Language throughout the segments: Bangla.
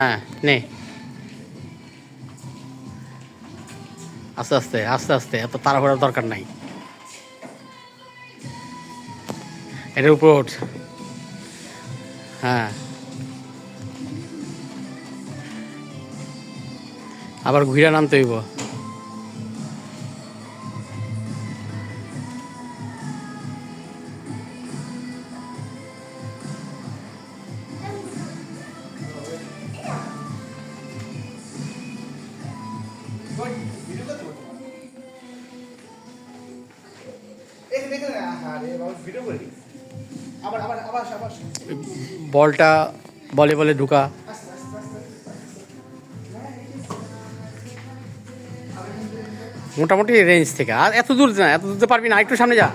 হ্যাঁ নে, আস্তে আস্তে আস্তে আস্তে, এত তাড়াহুড়ার দরকার নাই। এটার উপর ওঠ। হ্যাঁ, আবার ঘুরে নামতে হইব। বলটা বলে বলে ঢুকা। মোটামুটি রেঞ্জ থেকে, আর এত দূর না, এত দূর তো পারবি না। একটু সামনে যা,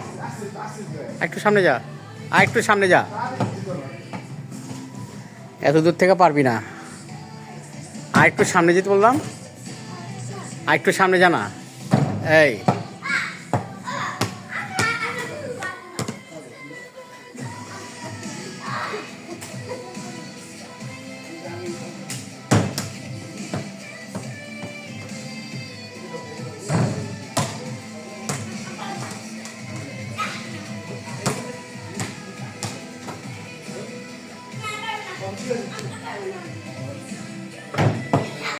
একটু সামনে যা, আর একটু সামনে যা। এত দূর থেকে পারবি না, আর একটু সামনে যেতে বললাম, আর একটু সামনে যা না। এই